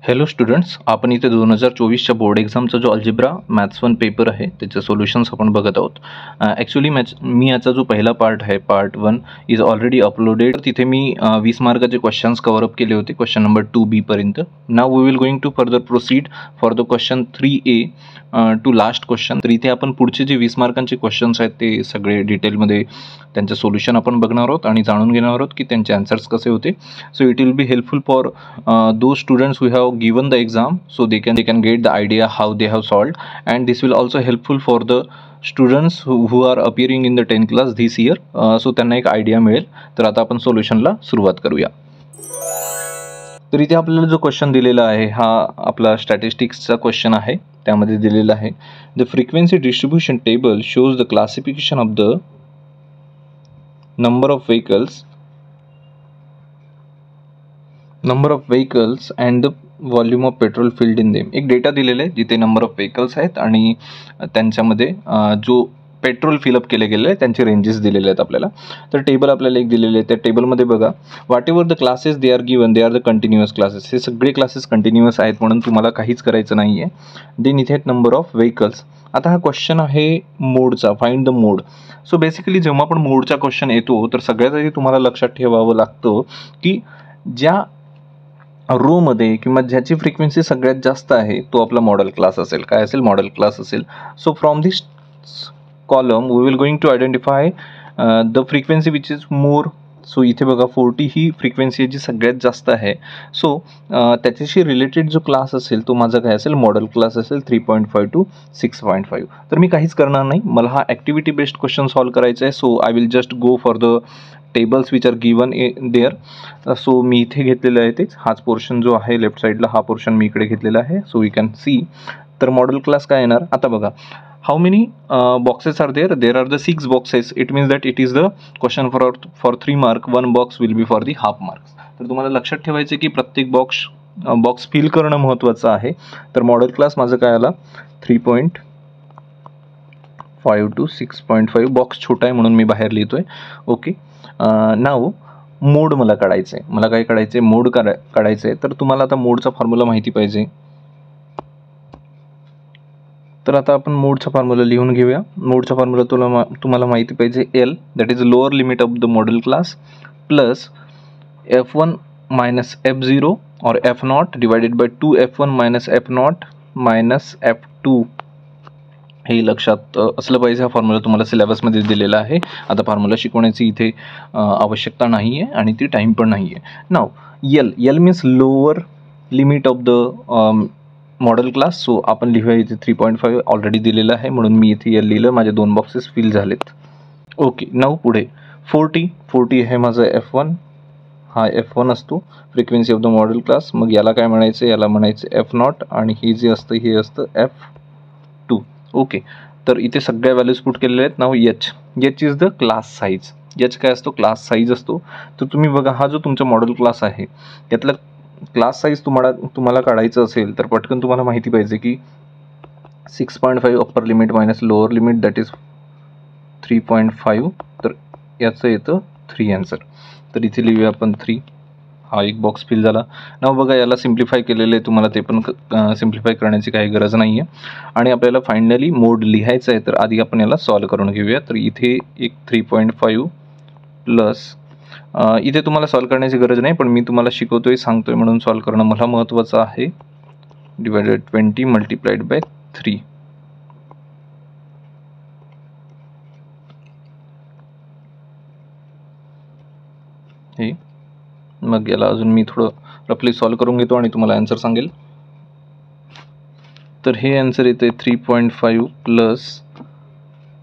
Hello students, आपण इथे 2024च्या board एक्झामचा जो अल्जेब्रा मॅथ्स 1 पेपर आहे त्याचे सोल्युशन्स आपण बघत आहोत. ॲक्च्युली मी याचा जो पहिला पार्ट आहे, पार्ट 1 इज ऑलरेडी अपलोडेड. तिथे मी 20 मार्काचे क्वेश्चन्स कव्हर अप केले होते, क्वेश्चन नंबर 2B पर्यंत. Now we will going to further proceed for the question 3A to last question. तर इथे आपण पुढचे जे 20 मार्कांचे क्वेश्चन्स आहेत ते सगळे डिटेलमध्ये त्यांचे सोल्युशन आपण बघणार आहोत आणि जाणून घेणार आहोत की त्यांचे आन्सर्स कसे होते. So it will be helpful for those students who have given the exam, so they can get the idea how they have solved, and this will also helpful for the students who are appearing in the 10th class this year. So त्यांना एक idea मिळेल. तर आता आपण सोल्युशनला सुरुवात करूया. तर इथे आपल्याला जो क्वेश्चन दिलेला आहे हा आपला स्टॅटिस्टिक्सचा क्वेश्चन आहे. त्यामध्ये दिलेला आहे the frequency distribution table shows the classification of the number of vehicles and the volume of petrol filled in them. एक डेटा दिलेला आहे जिथे नंबर ऑफ व्हेकल्स आहेत आणि त्यांच्यामध्ये जो पेट्रोल फिलअप केले गेले त्यांचे रेंजेस दिलेले आहेत आपल्याला. तर टेबल आपल्याला एक दिलेले आहे. त्या टेबलमध्ये बघा, what ever the classes they are given they are the continuous classes. हे सगळे क्लासेस कंटिन्युअस आहेत म्हणून तुम्हाला काहीच करायचं नाही आहे. देन इथे आहेत नंबर ऑफ व्हेकल्स. आता हा क्वेश्चन आहे मोडचा, find the mode. So basically जेव्हा पण मोडचा क्वेश्चन येतो तर सगळ्यात आधी तुम्हाला लक्षात ठेवावं लागतं की ज्या रोमध्ये किंवा ज्याची फ्रिक्वेन्सी सगळ्यात जास्त आहे तो आपला मॉडेल क्लास असेल. काय असेल? मॉडेल क्लास असेल. So from this column we will going to identify the frequency which is more. So इथे बघा 40 ही फ्रिक्वेन्सी जी सगळ्यात जास्त आहे. सो त्याच्याशी रिलेटेड जो क्लास असेल तो माझा काय असेल? मॉडेल क्लास असेल 3.5 to 6.5. तर मी काहीच करणार नाही, मला हा ॲक्टिव्हिटी बेस्ड क्वेश्चन सॉल्व करायचा आहे. So I will just go for the tables which are given there. So मी इथे घेतलेलं आहे तेच हाच पोर्शन जो आहे लेफ्ट साईडला, हा पोर्शन मी इकडे घेतलेला आहे. So we can see. तर मॉडेल क्लास काय येणार? आता बघा, how many boxes are there? There are the 6 boxes. It means that it is the question for 3 mark. 1 box will be for the half marks. तर तुम्हाला लक्षात ठेवायचे की प्रत्येक बॉक्स फिल करणं महत्त्वाचं आहे. तर मॉडेल क्लास माझं काय आला? 3.5 to 6.5. बॉक्स छोटा आहे म्हणून मी बाहेर लिहितोय. ओके. नाव मोड मला काढायचं आहे. मला काय काढायचं आहे? मोड काढायचं आहे. तर तुम्हाला आता मोडचा फॉर्म्युला माहिती पाहिजे. तर आता आपण मोडचा फॉर्म्युला लिहून घेऊया. मोडचा फॉर्म्युला तुम्हाला माहिती पाहिजे L, that is lower limit of the modal class, plus F1 minus F0 और F0 divided by 2F1 minus F0 minus F2. हे लक्षात असलं पाहिजे. हा फॉर्म्युला तुम्हाला सिलेबसमध्ये दिलेला आहे. आता फॉर्म्युला शिकवण्याची इथे आवश्यकता नाही आहे आणि ती टाईम पण नाही आहे. Now L means lower limit of the modal class. So आपण लिहूया इथे 3.5 ऑलरेडी दिलेलं आहे म्हणून मी इथे एल लिहिलं. माझे 2 बॉक्सेस फिल झालेत. ओके. नाव पुढे 40 आहे माझं F1. हा F1 असतो frequency of the modal class. मग याला काय म्हणायचं? याला म्हणायचं F0 आणि हे जे असतं हे असतं F2. ओके. तर इथे सगळ्या व्हॅल्यूज पुट केलेल्या आहेत. Now H is the class size. H काय असतो? क्लास साईज असतो. तर तुम्ही बघा, हा जो तुमचा मॉडेल क्लास आहे त्यातला क्लास साईज तुम्हाला काढायचं असेल तर पटकन तुम्हाला माहिती पाहिजे की 6.5 upper limit minus lower limit that is 3.5. तर याचं येतं 3 आन्सर. तर इथे लिहूया आपण 3. हा एक बॉक्स फिल झाला. नाव बघा, याला सिम्प्लिफाय केलेलं आहे. तुम्हाला ते पण सिम्प्लिफाय करण्याची काही गरज नाही आहे आणि आपल्याला फायनली मोड लिहायचं आहे. तर आधी आपण याला सॉल्व करून घेऊया. तर इथे एक 3.5 प्लस इथे तुम्हाला सॉल्व करण्याची गरज नाही, पण मी तुम्हाला शिकवतोय, सांगतोय म्हणून सॉल्व करणं मला महत्त्वाचं आहे. Divided 20 multiplied by 3. हे मग याला अजून मी थोडं रफली सॉल्व करून घेतो आणि तुम्हाला आन्सर सांगेल. तर हे आन्सर येते 3.5 plus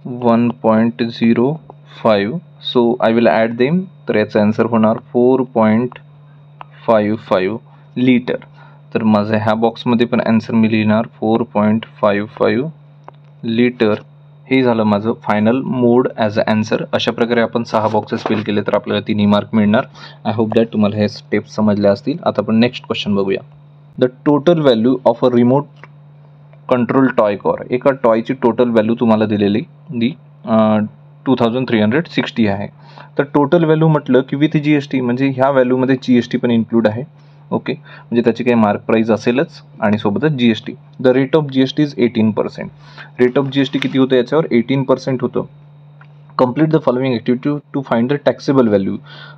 1.05. So I will add them. तर याचा आन्सर होणार 4.55 लिटर. तर माझ्या ह्या बॉक्समध्ये पण आन्सर मी लिहिणार 4.55 लिटर. हे झालं माझं final mode as a answer. अशा प्रकारे आपण 6 बॉक्सेस फिल केले तर आपल्याला 3 मार्क मिळणार. आय होप दॅट तुम्हाला हे स्टेप्स समजल्या असतील. आता आपण नेक्स्ट क्वेश्चन बघूया. The total value of a remote control toy car. एका टॉयची टोटल व्हॅल्यू तुम्हाला दिलेली 2360 आहे. तर टोटल व्हॅल्यू म्हटलं की विथ GST, म्हणजे ह्या व्हॅल्यूमध्ये GST पण इन्क्लूड आहे. ओके, म्हणजे त्याची काही मार्क प्राईज असेलच आणि सोबतच GST. The rate of GST is 18%. Rate of GST किती होतं याच्यावर? 18% होतं. Complete the following activity to find the taxable value.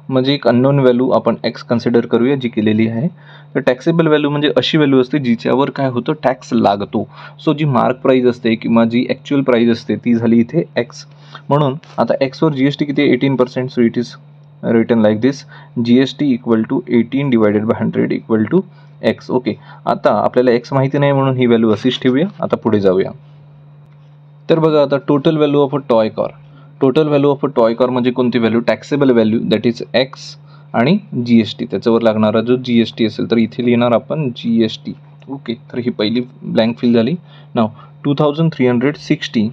म्हणजे एक अननोन व्हॅल्यू आपण एक्स कन्सिडर करूया जी केलेली आहे. तर टॅक्सेबल व्हॅल्यू म्हणजे अशी व्हॅल्यू असते जिच्यावर काय होतं, टॅक्स लागतो. सो जी मार्क प्राईज असते किंवा जी ॲक्च्युअल प्राईज असते ती झाली इथे एक्स. म्हणून आता एक्सवर GST किती आहे? 18%. So it is written like this, GST equal to 18 divided by 100 equal to x. Okay, आता आपल्याला एक्स माहिती नाही म्हणून ही व्हॅल्यू अशीच ठेवूया. आता पुढे जाऊया. तर बघा आता total value of a toy car. Total value of a toy car म्हणजे कोणती value? Taxable value, that is x आणि GST, त्याच्यावर लागणारा जो GST असेल. तर इथे लिहिणार आपण GST. ओके, तर ही पहिली ब्लँक फिल झाली. नाव 2360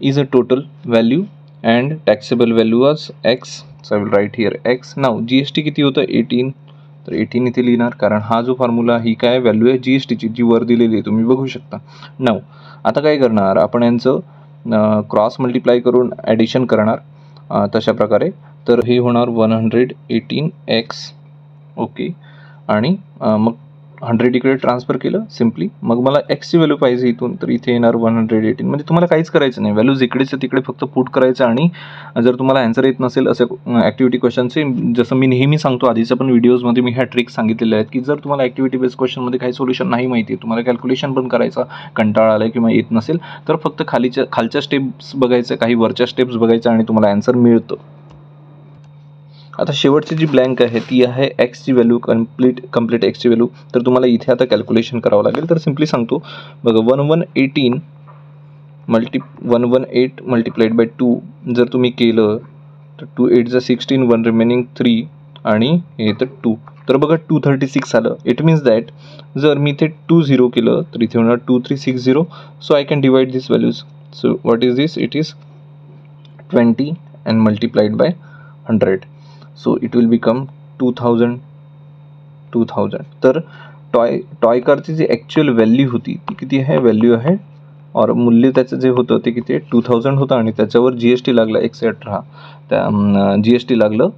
is a total value and taxable value was x. So I will write here x. Now GST किती होतं? 18. तर 18 इथे लिहिणार कारण हा जो फॉर्म्युला ही काय व्हॅल्यू आहे GST ची, जी वर दिलेली आहे तुम्ही बघू शकता. नाव आता काय करणार आपण, यांचं क्रॉस मल्टिप्लाय करून ॲडिशन करणार तशा प्रकारे. तर हे होणार 118x. ओके, आणि मग 100 इकडे ट्रान्सफर केलं सिम्पली. मग मला एक्सची व्हॅल्यू पाहिजे इथून, तर इथे येणार 118. म्हणजे तुम्हाला काहीच करायचं नाही, व्हॅल्यूज इकडेच तिकडे फक्त पुट करायचं. आणि जर तुम्हाला आन्सर येत नसेल असं ॲक्टिव्हिटी क्वेश्चनचे, जसं मी नेहमी सांगतो आधीच्या पण व्हिडिओजमध्ये मी ह्या ट्रिक्स सांगितलेल्या आहेत, की जर तुम्हाला ॲक्टिव्हिटी बेस्ड क्वेश्चनमध्ये काही सोल्युशन नाही माहिती आहे, तुम्हाला कॅल्क्युलेशन पण करायचा कंटाळा आला किंवा येत नसेल, तर फक्त खालच्या स्टेप्स बघायचं, काही वरच्या स्टेप्स बघायच्या आणि तुम्हाला आन्सर मिळतं. आता शेवटची जी ब्लँक आहे ती आहे एक्सची व्हॅल्यू, कंप्लीट एक्सची व्हॅल्यू. तर तुम्हाला इथे आता कॅल्क्युलेशन करावं लागेल. तर सिम्पली सांगतो बघा, 1118 मल्टिप्लाइड बाय 2 जर तुम्ही केलं तर 2 8 जा 16, 1 रिमेनिंग 3 आणि हे तर 2. तर बघा 236 आलं. इट मीन्स दॅट जर मी इथे 2 0 केलं तर इथे होणार 2360. So I can divide this values. So what is this? It is 20 and multiplied by 100. So it will become 2000. तर टॉय कारची जी ॲक्च्युअल व्हॅल्यू होती ती किती आहे? व्हॅल्यू आहे और मूल्य त्याचं जे होतं ते किती आहे? 2000 होतं. आणि त्याच्यावर GST लागलं एक्सेट्रा. त्या GST लागलं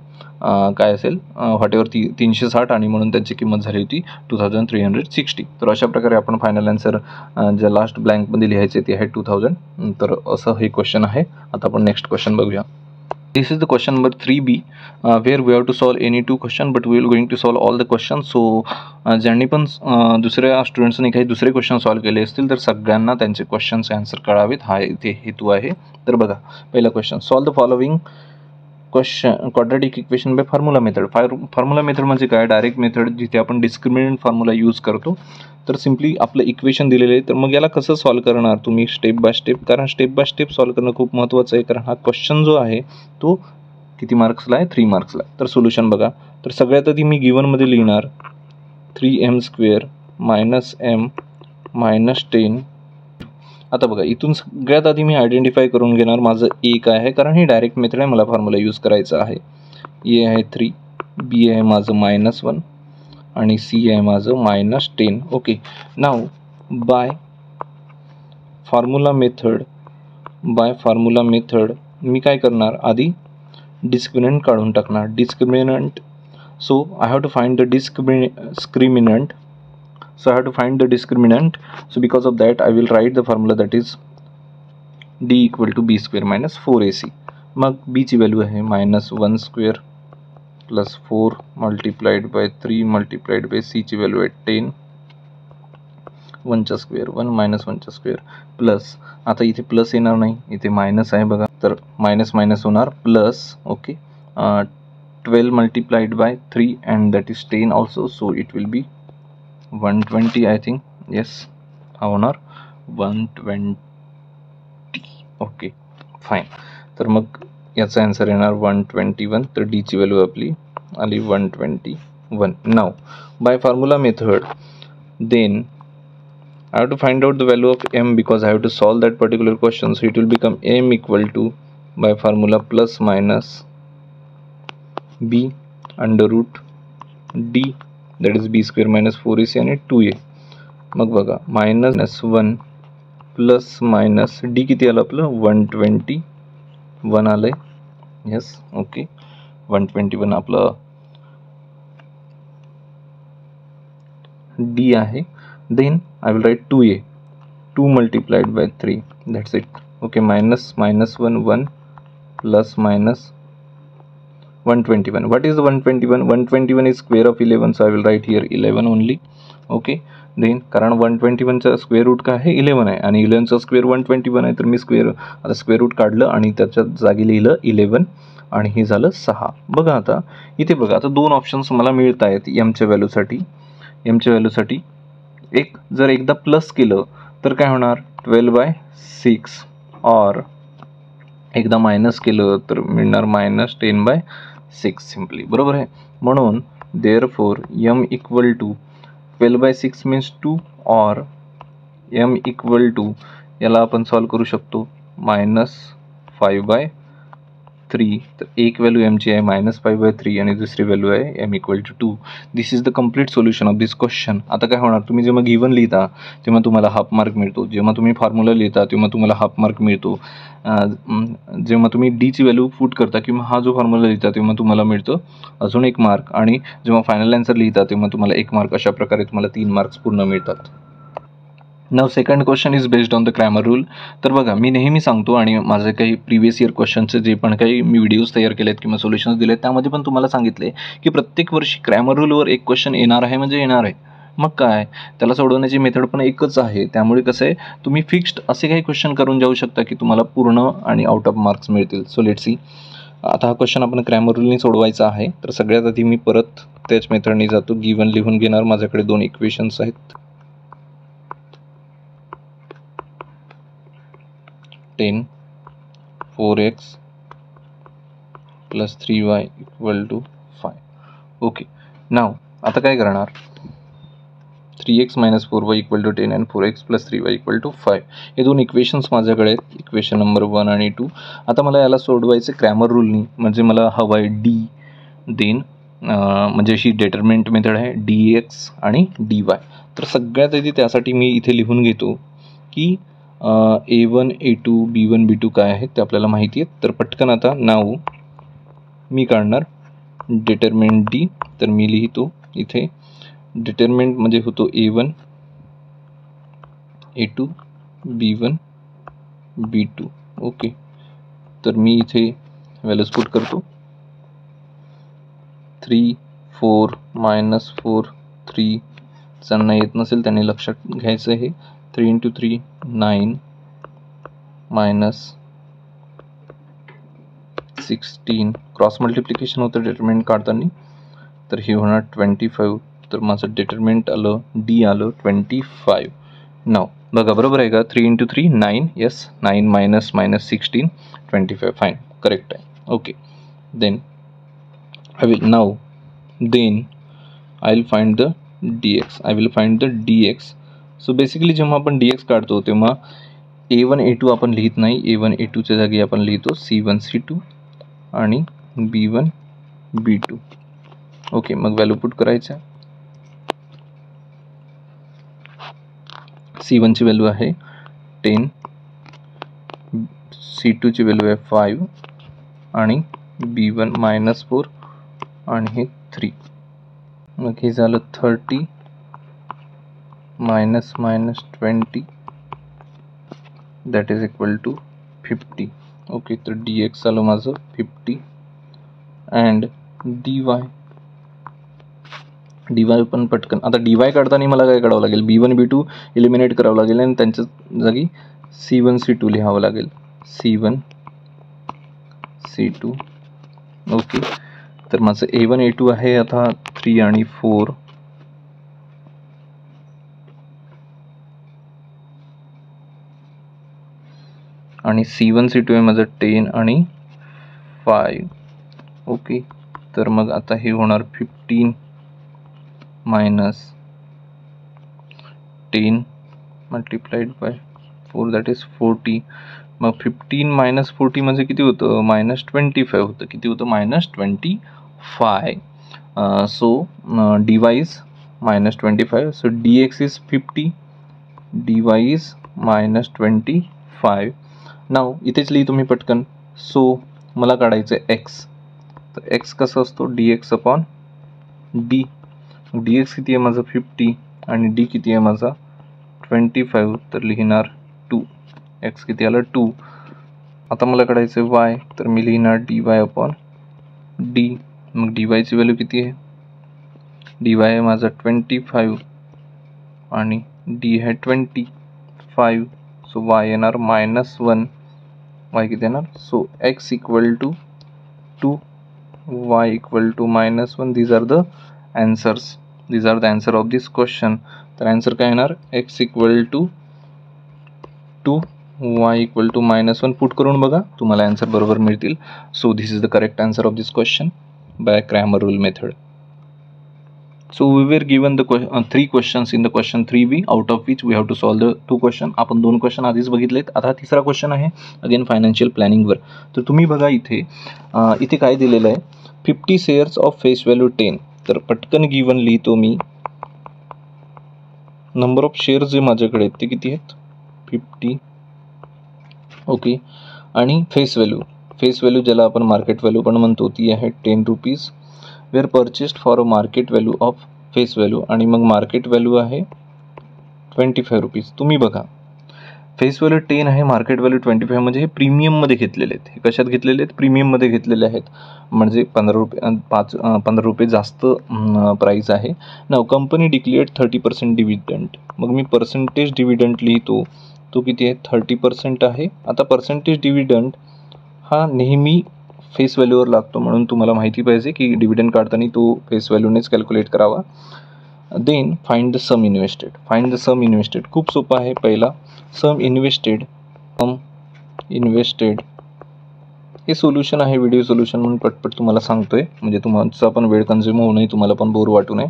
काय असेल व्हॉटेवर 360, आणि म्हणून त्याची किंमत झाली होती 2360. तर अशा प्रकारे आपण फायनल आन्सर ज्या लास्ट ब्लँकमध्ये लिहायचे ते आहे 2000. तर असं हे क्वेश्चन आहे. आता आपण नेक्स्ट क्वेश्चन बघूया. This is the question number 3B, where we have to solve any two question, but we will going to solve all the questions. So ज्यांनी पण दुसऱ्या स्टुडंट्सनी काही दुसरे क्वेश्चन सॉल्व केले असतील तर सगळ्यांना त्यांचे क्वेश्चनचे आन्सर कळावेत, हा इथे हेतू आहे. तर बघा पहिला question, solve the following question quadratic equation by formula method. Formula method म्हणजे काय? डायरेक्ट मेथड जिथे आपण डिस्क्रिमिनंट फॉर्म्युला यूज करतो. तर सिम्पली आपलं इक्वेशन दिलेलं आहे, तर मग याला कसं सॉल्व करणार तुम्ही स्टेप बाय स्टेप, कारण स्टेप बाय स्टेप सॉल्व करणं खूप महत्त्वाचं आहे. कारण हा क्वेश्चन जो आहे तो किती मार्क्सला आहे? 3 मार्क्सला. तर सोल्युशन बघा. तर सगळ्यात आधी मी गिवनमध्ये लिहिणार 3m² -m -10. आता बघा इथून सगळ्यात आधी मी आयडेंटिफाय करून घेणार माझं ए काय आहे, कारण ही डायरेक्ट मेथड आहे, मला फॉर्म्युला यूज करायचा आहे. ए आहे 3, बी आहे माझं -1 आणि सी आहे माझं -10. Okay, now by formula method मी काय करणार, आधी डिस्क्रिमिनंट काढून टाकणार. Discriminant, so I have to find the discriminant. So I have to find the discriminant. So because of that I will write the formula, that is d equal to b square minus 4ac. मग b ची value आहे -1 square plus 4 multiplied by 3 multiplied by c ची value आहे 10. 1 चा square 1 -1 चा square plus, आता इथे plus येणार नाही, इथे मायनस आहे बघा, तर मायनस होणार plus. Okay, 12 multiplied by 3 and that is 10 also. So it will be 120 I think. Yes, हा होणार 120. Okay fine. तर मग याचा आन्सर येणार 121. तर डी ची व्हॅल्यू आपली आली 121. Now by formula method then I have to find out the value of m because I have to solve that particular question. So it will become m equal to by formula plus minus b under root d, that is b square minus 4ac आणि 2a. मग बघा -1 plus minus d किती आलं आपलं 121 आलंय. Yes, okay, 121 आपलं d आहे. Then I will write 2a, 2 multiplied by 3, that's it. Okay, minus 1 1 plus minus 121. What is the 121? 121 is square of 11, so I will write here 11 only. Okay, then कारण 121 चा square route काय आहे 11 आहे आणि 11 चा square 121 आहे, तर मी आता स्क्वेअर रूट काढलं आणि त्याच्या जागी लिहिलं 11 आणि हे झालं 6. बघा आता इथे बघा, आता दोन ऑप्शन्स मला मिळत आहेत एमच्या व्हॅल्यूसाठी. एक जर एकदा प्लस केलं तर काय होणार 12/6, और एकदा मायनस केलं तर मिळणार -10/6 सिम्पली, बरोबर आहे. म्हणून therefore m equal to 12/6 means 2, और m इक्वल टू याला आपण सॉल्व करू शकतो -5/3. तर एक व्हॅल्यू m ची आहे -5/3 आणि दुसरी व्हॅल्यू आहे m equal to 2. This is the complete solution of this question. आता काय होणार, तुम्ही जेव्हा गिवन लिहिता तेव्हा तुम्हाला हाफ मार्क मिळतो, जेव्हा तुम्ही फॉर्म्युला लिहिता तेव्हा तुम्हाला हाफ मार्क मिळतो, जेव्हा तुम्ही डी ची व्हॅल्यू पुट करता किंवा हा जो फॉर्म्युला लिहिता तेव्हा तुम्हाला मिळतं अजून 1 मार्क, आणि जेव्हा फायनल आन्सर लिहिता तेव्हा तुम्हाला 1 मार्क. अशा प्रकारे तुम्हाला 3 मार्क्स पूर्ण मिळतात. Now second question is based on the grammar rule. तर बघा, मी नेहमी सांगतो आणि माझे काही प्रिव्हियस इयर क्वेश्चनचे जे पण काही मी व्हिडिओज तयार केलेत किंवा सोल्युशन्स दिलेत त्यामध्ये पण तुम्हाला सांगितले की प्रत्येक वर्षी ग्रॅमर रूलवर एक क्वेश्चन येणार आहे म्हणजे येणार आहे. मग काय, त्याला सोडवण्याची मेथड पण एकच आहे. त्यामुळे कसं आहे, तुम्ही फिक्स्ड असे काही क्वेश्चन करून जाऊ शकता की तुम्हाला पूर्ण आणि आउट ऑफ मार्क्स मिळतील. So let's see. आता हा क्वेश्चन आपण ग्रॅमर रूलने सोडवायचा आहे. तर सगळ्यात आधी मी परत त्याच मेथडने जातो. गिवन लिहून घेणार. माझ्याकडे 2 इक्वेशन्स आहेत. 10 4x plus 3y equal to 5. Okay, now आता काय करणार, 3x minus 4y equal to 10 आणि 4x plus 3y equal to 5. हे 2 इक्वेशन्स माझ्याकडे आहेत, इक्वेशन नंबर 1 आणि 2. आता मला याला सोडवायचं ग्रॅमर रूलनी, म्हणजे मला हवं आहे डी, देन म्हणजे अशी डिटरमिनंट मेथड आहे dx आणि dy. तर सगळ्यात आधी त्यासाठी मी इथे लिहून घेतो की a1 a2 b1 b2 काय आहेत ते आपल्याला माहिती आहेत. तर पटकन आता नाव मी काढणार डिटरमिनंट डी. तर मी लिहितो इथे डिटरमिनंट म्हणजे होतो a1 a2 b1 b2. Okay, तर मी इथे व्हॅल्यूज पुट करतो. 3 4 -4 3 ज्यांना येत नसेल त्यांनी लक्षात घ्यायचं आहे. 3 × 3 9 -16 क्रॉस मल्टिप्लिकेशन होतं डिटरमिनंट काढताना, तर हे होणार 25. तर माझं डिटरमिनंट आलं डी आलं 25. नाव बघा बरोबर आहे का, 3 × 3 9, येस 9 -16 25, फाईन, करेक्ट आहे. Okay, then I will find the dx. So basically जेव्हा आपण dx काढतो तेव्हा a1 a2 आपण लिहित नाही. a1 a2 च्या जागी आपण लिहितो c1 c2 आणि b1 b2. ओके, मग व्हॅल्यू पुट करायच्या. c1 ची व्हॅल्यू आहे 10, c2 ची व्हॅल्यू आहे 5 आणि b1 -4 आणि हे 3. मग हे झालं 30 -20 that is equal to 50. Okay, तर dx आलं माझं 50 अँड dy पण पटकन. आता dy काढताना मला काय काढावं लागेल, b1 b2 इलिमिनेट करावं लागेल आणि त्यांच्या जागी c1 c2 लिहावं लागेल. c1 c2. ओके, तर माझं a1 a2 आहे आता 3 आणि 4. आणि c1 c2 आहे माझं 10 आणि 5. ओके, तर मग आता हे होणार 15 -10 मल्टिप्लाइड बाय 4 दॅट इज 40. मग 15 - 40 म्हणजे किती होतं, -25 होतं. किती होतं, -25. So dy is -25. So dx is 50, dy is -25. नाव इथेच लिहितो मी पटकन. सो मला काढायचं आहे x. तर x कसं असतो dx अपॉन d. dx किती आहे माझं 50 आणि डी किती आहे माझा 25, तर लिहिणार 2. एक्स किती आलं 2. आता मला काढायचं आहे वाय, तर मी लिहिणार dy अपॉन डी. मग dy ची व्हॅल्यू किती आहे, dy आहे माझा 25 आणि डी आहे 25. सो y येणार -1. y किती येणार, so x equal to 2, y equal to -1. These are the answers, these are the answer of this question. तर आन्सर काय येणार, x equal to 2, y equal to -1. Put करून बघा, तुम्हाला आन्सर बरोबर मिळतील. So this is the correct answer of this question by Cramer rule method. So we were given the 3 questions in the question 3b, out of which we have to solve the 2 question. आपण 2 question आधीच बघितलेत. आता तिसरा question आहे again financial प्लॅनिंगवर. तर तुम्ही बघा इथे काय दिलेलं आहे, 50 शेअर्स ऑफ फेस व्हॅल्यू 10. तर पटकन गिवन लिहितो मी. नंबर ऑफ शेअर्स जे माझ्याकडे आहेत ते किती आहेत 50. ओके, आणि फेस व्हॅल्यू ज्याला आपण मार्केट व्हॅल्यू पण म्हणतो ती आहे 10 rupees. Were purchased for a market value of face value, आणि मग मार्केट व्हॅल्यू आहे 25 रुपीज. तुम्ही बघा फेस व्हॅल्यू 10 आहे, मार्केट व्हॅल्यू 25, म्हणजे हे प्रीमियममध्ये घेतलेले आहेत. हे कशात घेतलेले आहेत, प्रीमियममध्ये घेतलेले आहेत, म्हणजे 15 रुपये जास्त प्राईस आहे. नाव कंपनी डिक्लेअर्ड 30% डिव्हिडंड. मग मी पर्सेंटेज डिव्हिडंड लिहितो, तो किती आहे 30% आहे. आता पर्सेंटेज डिव्हिडंड हा नेहमी फेस व्हॅल्यूवर लागतो, म्हणून तुम्हाला माहिती पाहिजे की डिव्हिडंड काढताना तो फेस व्हॅल्यूनेच कॅल्क्युलेट करावा. Then find the sum invested. खूप सोपं आहे. पहिला सम इन्व्हेस्टेड हे सोल्युशन आहे, व्हिडिओ सोल्युशन म्हणून पटपट तुम्हाला सांगतोय, म्हणजे तुमचा पण वेळ कन्झ्युम होऊ नये, तुम्हाला पण बोर वाटू नये.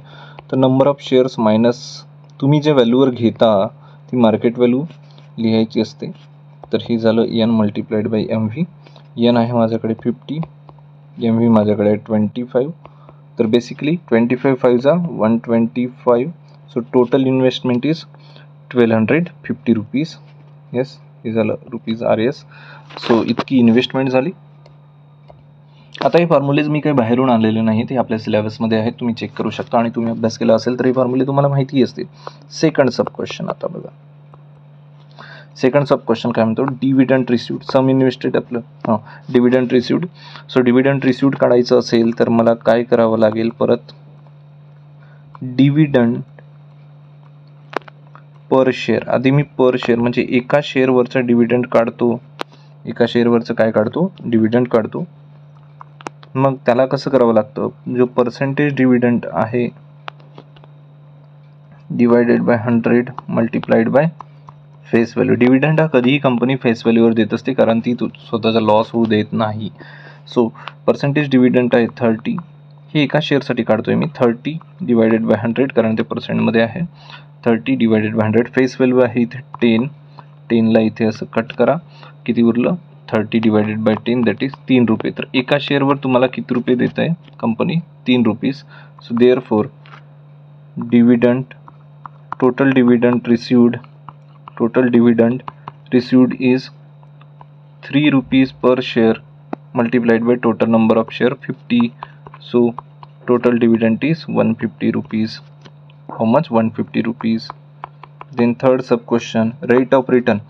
तर नंबर ऑफ शेअर्स मायनस तुम्ही जे व्हॅल्यूवर घेता ती मार्केट व्हॅल्यू लिहायची असते. तर हे झालं n multiplied by MV. n आहे माझ्याकडे 50, MV माझ्याकडे आहे 25. तर basically 25 5 125. So total investment is 1250 rupees. Yes, हे झालं रुपीज RS. सो इतकी इन्व्हेस्टमेंट झाली. आता हे फॉर्म्युलेज मी काही बाहेरून आणलेले नाही, ते आपल्या सिलेबसमध्ये आहेत, तुम्ही चेक करू शकता, आणि तुम्ही अभ्यास केला असेल तर हे फॉर्म्युले तुम्हाला माहिती असतील. सेकंड सब क्वेश्चन आता बघा. सेकंड सब क्वेश्चन काय म्हणतो, डिव्हिडंड रिसिव्ड. सम इन्व्हेस्टेड आपलं dividend received. So dividend received काढायचं असेल तर मला काय करावं लागेल, परत डिव्हिडंड पर शेअर. आधी मी पर शेअर म्हणजे एका शेअरवरचा डिव्हिडंड काढतो, एका शेअरवरचं काय काढतो, डिव्हिडंड काढतो. मग त्याला कसं करावं लागतं, जो पर्सेंटेज डिव्हिडंड आहे divided by 100 multiplied by face value. Dividend हा कधीही कंपनी फेस व्हॅल्यूवर देत असते, कारण ती स्वतःचा लॉस होऊ देत नाही. सो पर्सेंटेज डिव्हिडंड आहे 30. हे एका शेअरसाठी काढतोय मी, 30 डिवायडेड बाय 100, कारण ते पर्सेंटमध्ये आहे. 30 डिवायडेड बाय 100. फेस व्हॅल्यू आहे इथे 10. 10ला इथे असं कट करा, किती उरलं 30 डिवायडेड बाय 10, दॅट इज 3 रुपये. तर एका शेअरवर तुम्हाला किती रुपये देत आहे company, 3 rupees. So therefore dividend, total dividend received is 3 rupees per share multiplied by total number of share 50. So total dividend is 150 rupees. How much? 150 rupees. Then third sub question, rate of return.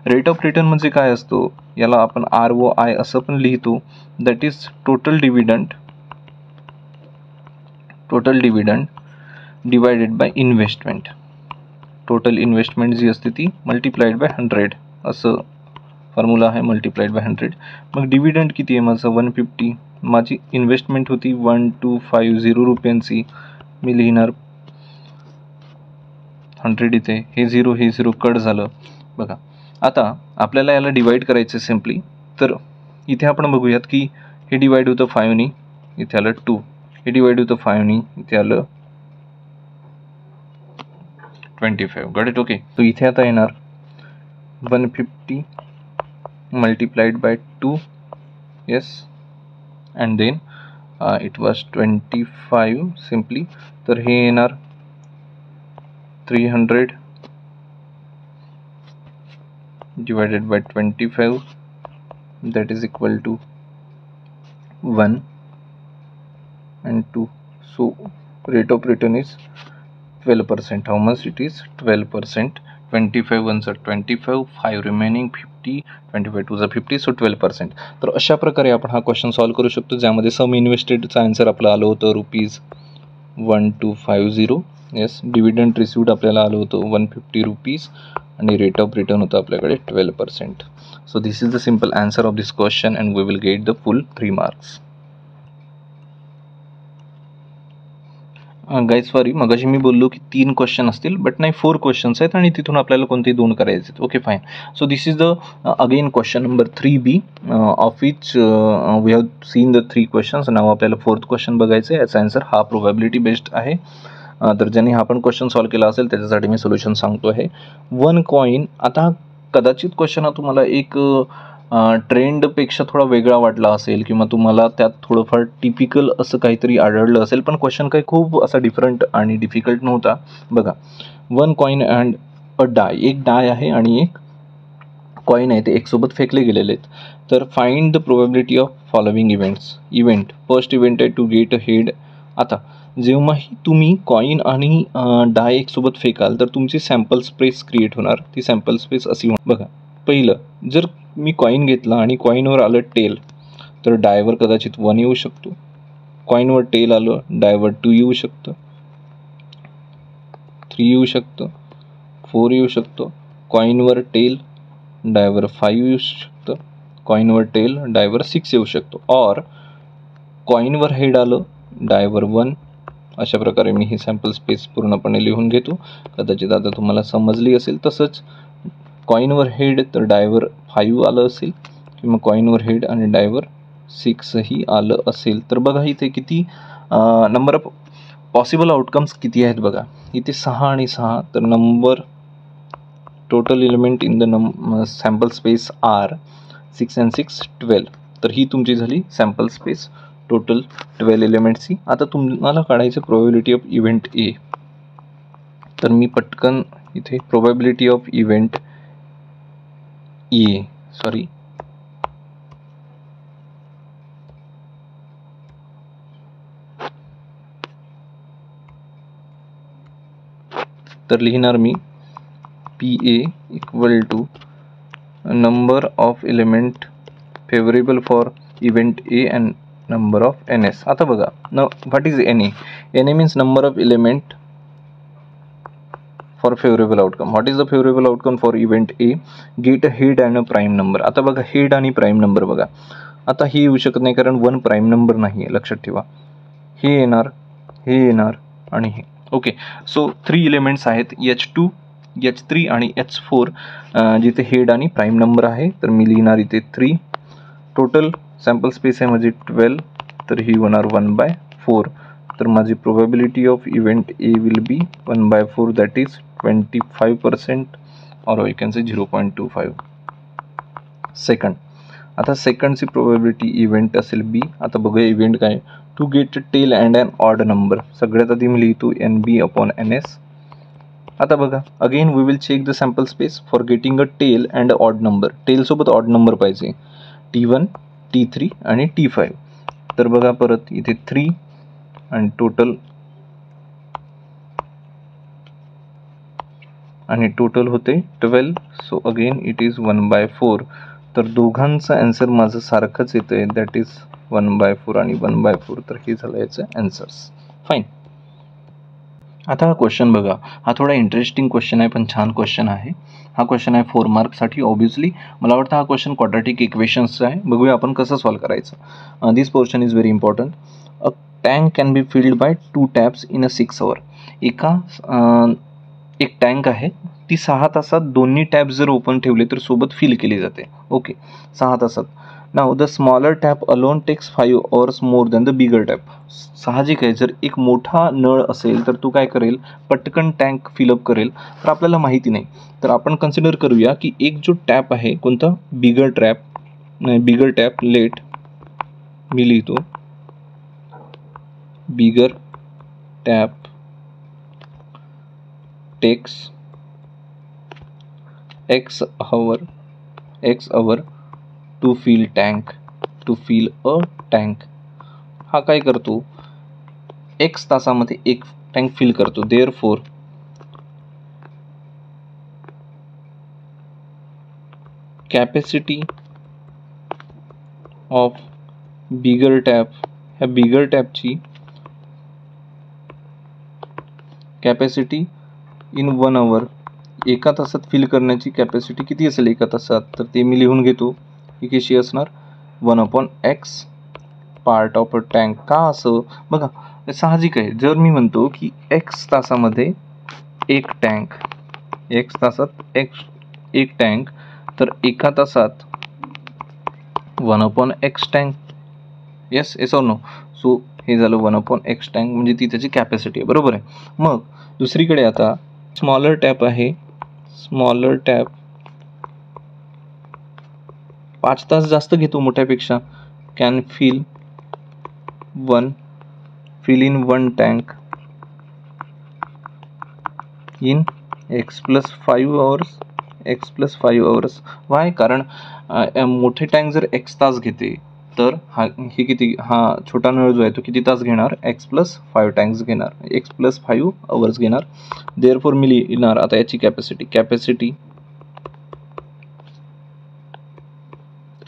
Rate of return म्हणजे काय असतो, याला आपण ROI असं पण लिहितो. that is total dividend divided by investment. Total investment जी असते ती मल्टिप्लाइड बाय 100 असं फॉर्म्युला आहे, मल्टिप्लाइड बाय 100. मग डिव्हिडंड किती आहे माझं 150. माझी इन्व्हेस्टमेंट होती 1250 रुपयांची, मी लिहिणार 100 इथे, हे 0 कट झालं. बघा आता आपल्याला याला डिवाइड करायचं सिम्पली. तर इथे आपण बघूयात की हे डिवाइड होतं 5नी, इथे आलं 2. हे डिवाइड होतं 5नी, इथे आलं 25. Got it. ओके. तो इथे आता येणार 150 multiplied by 2. Yes, and then it was 25 simply. तर हे येणार 300 divided by 25, that is equal to 1 and 2. So rate of return is 12%. How much it is? 12%. 25 ones are 25, 5 remaining 50, 25 2 are 50, so 12%. तर अशा प्रकारे आपण हा क्वेश्चन सॉल्व करू शकतो, ज्यामध्ये सम इन्व्हेस्टेडचं आन्सर आपलं आलं होतं ₹1250. येस, डिव्हिडंड रिसिव्ड आपल्याला आलं होतं ₹150 आणि रेट ऑफ रिटर्न होतं आपल्याकडे 12%. So this is the simple answer of this question and we will get the full 3 marks. Guys sorry, मगाशी मी बोललो की 3 क्वेश्चन असतील, बट नाही 4 क्वेश्चन्स आहेत आणि तिथून आपल्याला कोणतेही 2 करायचे आहेत. Okay fine. So this is the again question number 3B of which we have seen the 3 questions. Now आपल्याला 4th क्वेश्चन बघायचं आहे. याचा आन्सर हा प्रोबॅबिलिटी बेस्ड आहे. तर ज्यांनी हा पण क्वेश्चन सॉल्व केला असेल त्याच्यासाठी मी सोल्युशन सांगतो आहे. 1 कॉईन. आता कदाचित क्वेश्चन हा तुम्हाला एक ट्रेंडपेक्षा थोडा वेगळा वाटला असेल किंवा तुम्हाला त्यात थोडंफार टिपिकल असं काहीतरी आढळलं असेल, पण क्वेश्चन काही खूप असा डिफरंट आणि डिफिकल्ट नव्हता. बघा, 1 कॉईन अँड अ डाय. एक डाय आहे आणि एक कॉईन आहे, ते एकसोबत फेकले गेलेले आहेत. तर find the probability of following event. First event आहे टू गेट अ हेड. आता जेव्हाही तुम्ही कॉईन आणि डाय एकसोबत फेकाल तर तुमची सॅम्पल स्पेस क्रिएट होणार. ती सॅम्पल स्पेस अशी होणार. बघा, पहिलं, जर मी कॉईन घेतला आणि कॉईनवर आलं टेल, तर डायवर कदाचित 1 येऊ शकतो. कॉईनवर टेल आलं, डायवर 2 येऊ शकतं, 3 येऊ शकतं, 4 येऊ शकतो. कॉईनवर टेल, डायवर 5 येऊ शकतं, कॉईनवर टेल, डायवर 6 येऊ शकतो. ऑर कॉईनवर हेड आलं, डायवर 1. अशा प्रकारे मी ही सॅम्पल स्पेस पूर्णपणे लिहून घेतो. कदाचित आता तुम्हाला समजली असेल. तसंच कॉईनवर हेड तर डायवर 5 आलं असेल किंवा कॉईनवर हेड आणि डायवर 6ही आलं असेल. तर बघा इथे किती नंबर ऑफ पॉसिबल आउटकम्स किती आहेत बघा. इथे 6 आणि 6. तर number total element in the sample space are 6 and 6 12. तर ही तुमची झाली सॅम्पल स्पेस टोटल 12 एलिमेंट्सची. आता तुम्हाला काढायचं प्रोबॅबिलिटी ऑफ इव्हेंट ए. तर मी पटकन इथे probability of event A, sorry, तर लिहिणार मी PA equal to number of element favourable for event A and number of NS. आता बघा, what is NA? NA means number of element for favourable outcome. What is the favourable outcome for event A? Get a head and a prime number. आता बघा, head आणि prime number बघा, आता हे येऊ शकत नाही कारण 1 प्राईम नंबर नाही आहे, लक्षात ठेवा. हे येणार, हे येणार आणि हे. ओके, सो 3 एलिमेंट्स आहेत, H2, H3 आणि H4, जिथे हेड आणि प्राईम नंबर आहे. तर मी लिहिणार इथे 3. टोटल सॅम्पल स्पेस आहे माझी 12, तर ही होणार 1/4. तर माझी probability of event A will be 1/4, that is 25%, or you can say 0.25. Second, आता सेकंडची प्रोबॅबिलिटी इव्हेंट असेल बी. आता बघूया इव्हेंट काय. To get tail and an odd number. सगळ्यात आधी मी लिहितो NB/NS. आता बघा, again we will check the sample space for getting a tail and odd number. टेलसोबत ऑड नंबर पाहिजे, T1, T3 आणि T5. तर बघा परत इथे 3 आणि टोटल होते 12. So again it is 1/4. तर दोघांचं आन्सर माझं सारखंच येतं आहे, दॅट इज 1/4 आणि 1/4. तर हे झालं याचं आन्सर्स. फाईन. आता हा क्वेश्चन बघा, हा थोडा इंटरेस्टिंग क्वेश्चन आहे पण छान क्वेश्चन आहे. हा क्वेश्चन आहे 4 मार्क्ससाठी. ऑब्व्हियसली मला वाटतं हा क्वेश्चन क्वाड्रॅटिक इक्वेशन्सचा आहे. बघूया आपण कसं सॉल्व करायचं. This portion is very important. A tank can be filled by 2 taps in a 6 hour. एक टँक आहे, ती 6 तासात दोन्ही टॅप जर ओपन ठेवले तर सोबत फिल केली जाते. ओके, 6 तासात. Now the smaller tap alone takes 5 hours more than the bigger tap. साहजिक आहे, जर एक मोठा नळ असेल तर तो काय करेल, पटकन टँक फिलअप करेल. तर आपल्याला माहिती नाही, तर आपण कन्सिडर करूया की एक जो टॅप आहे, कोणता, बिगर टॅप, लेट मी लिहितो bigger tap takes X hour to fill a tank. हा काय करतो, X तासामध्ये एक टँक फिल करतो. Therefore capacity of bigger tap, ह्या बिगर टॅपची कॅपॅसिटी इन 1 आवर, एका तासात फिल करण्याची कॅपॅसिटी किती असेल एका तासात, तर ते मी लिहून घेतो. ही कशी असणार 1/x part of a tank. का असं बघा, साहजिक आहे. जर मी म्हणतो की x तासामध्ये एक टँक, x तासात एक टँक, तर एका तासात 1/x tank. Yes, yes or no. So हे झालं 1/x टँक, म्हणजे ती त्याची कॅपॅसिटी आहे. बरोबर आहे. मग दुसरीकडे आता स्मॉलर टॅप आहे. स्मॉलर टॅप 5 तास जास्त घेतो मोठ्यापेक्षा. Can fill in 1 tank in x+5 hours. Why? कारण मोठे टँक जर x तास घेते, तर हे किती, हा छोटा नळ जो आहे तो किती तास घेणार, x+5 टँक्स घेणार, x+5 hours घेणार. देअरफोर मी लिहिणार आता याची capacity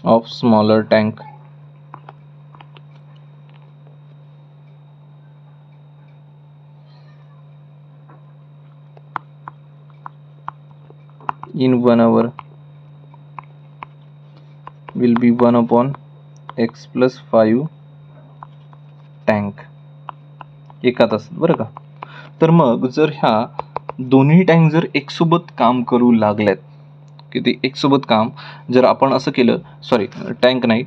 of smaller tank in 1 hour will be 1/x+5 tank एका तासात. बरं का? तर मग जर ह्या दोन्ही टँक जर एक सोबत काम करू लागल्यात, किती एक सोबत काम, जर आपण असं केलं, सॉरी टँक नाही,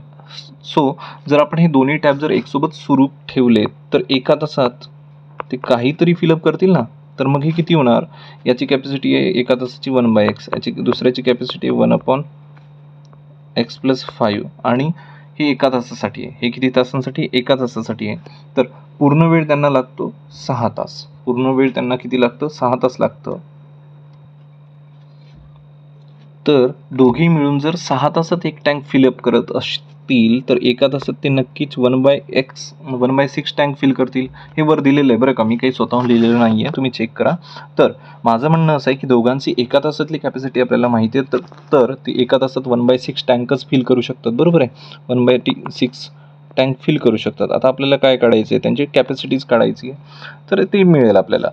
सो जर आपण हे दोन्ही टॅप जर एक सोबत सुरू ठेवले, तर एका तासात ते काहीतरी फिलअप करतील ना. तर मग हे किती होणार, याची कॅपॅसिटी आहे एका तासाची 1/x, याची दुसऱ्याची कॅपॅसिटी आहे 1/x+5, आणि हे एका तासासाठी आहे. हे किती तासांसाठी, एका तासासाठी आहे. तर पूर्ण वेळ त्यांना लागतो 6 तास. पूर्ण वेळ त्यांना किती लागतं, 6 तास लागतं. तर दोघेही मिळून जर 6 तासात एक टँक फिलअप करत असतील, तर एका तासात ते नक्कीच 1/6 टँक फिल करतील. हे वर दिलेलं आहे बरं का, मी काही स्वतःहून लिहिलेलं नाही आहे, तुम्ही चेक करा. तर माझं म्हणणं असं आहे की दोघांची एका तासातली कॅपॅसिटी आपल्याला माहिती आहे, तर ती एका तासात 1/6 टँकच फिल करू शकतात. बरोबर आहे, 1/6 टँक फिल करू शकतात. आता आपल्याला काय काढायचं आहे, त्यांची कॅपॅसिटीज काढायची आहे, तर ते मिळेल आपल्याला.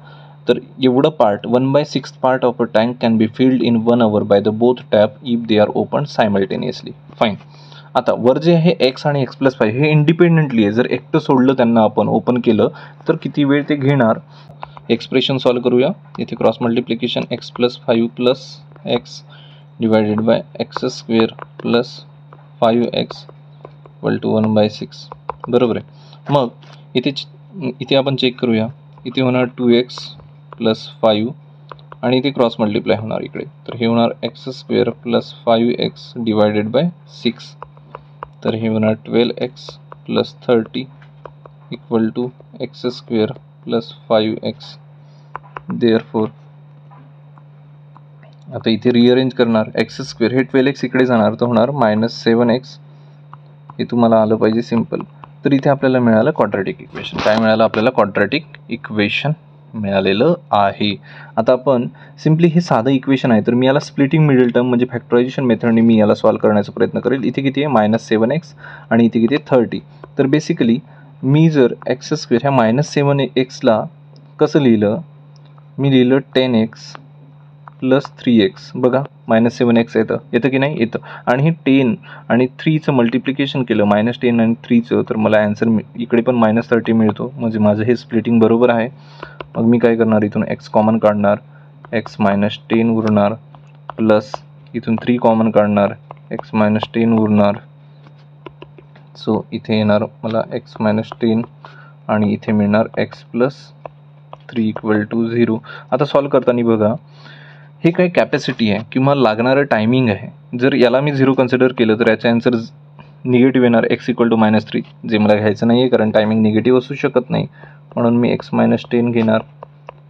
तर एवढं part 1/6 part of a tank can be filled in 1 hour by the both tap if they are open simultaneously. Fine. आता वर जे आहे x आणि x+5 हे इंडिपेंडेंटली आहे. जर एकटं सोडलं त्यांना, आपण ओपन केलं, तर किती वेळ ते घेणार. एक्सप्रेशन सॉल्व करूया. इथे cross multiplication x+5 + x divided by x² + 5x = 1/6. बरोबर आहे. मग इथे आपण चेक करूया. इथे होणार 2x + 5 आणि इथे क्रॉस मल्टिप्लाय होणार इकडे, तर हे होणार x² + 5x डिवायडेड बाय 6. तर हे होणार 12x + 30 = x² + 5x. देअरफोर आता इथे रिअरेंज करणार, x² हे 12x इकडे जाणार, तर होणार -7x. हे तुम्हाला आलं पाहिजे सिम्पल. तर इथे आपल्याला मिळालं क्वाड्रॅटिक इक्वेशन. काय मिळालं आपल्याला, क्वाड्रॅटिक इक्वेशन मिळालेलं आहे. आता आपण सिम्पली हे साधं इक्वेशन आहे, तर मी याला स्प्लिटिंग मिडल टर्म म्हणजे फॅक्टरायझेशन मेथडने मी याला सॉल्व करण्याचा प्रयत्न करेल. इथे किती आहे, -7x आणि इथे किती आहे 30. तर बेसिकली मी जर x² ह्या -7xला कसं लिहिलं, मी लिहिलं 10x + 3x. बघा -7x येतं की नाही, येतं. आणि हे 10 आणि 3चं मल्टिप्लिकेशन केलं, -10 आणि 3चं, तर मला ॲन्सर इकडे पण -30 मिळतो. म्हणजे माझं हे स्प्लिटिंग बरोबर आहे. मग मी काय करणार, इथून x कॉमन काढणार, x - 10 उरणार, प्लस इथून 3 कॉमन काढणार, x - 10 उरणार. सो इथे येणार मला x - 10 आणि इथे मिळणार x + 3 = 0. आता सॉल्व करताना बघा, हे काही कॅपॅसिटी आहे किंवा लागणारं टायमिंग आहे. जर याला मी 0 कन्सिडर केलं, तर याचा ॲन्सर निगेटिव्ह येणार, x = -3, जे मला घ्यायचं नाही आहे, कारण टायमिंग निगेटिव्ह असू शकत नाही. म्हणून मी x - 10 घेणार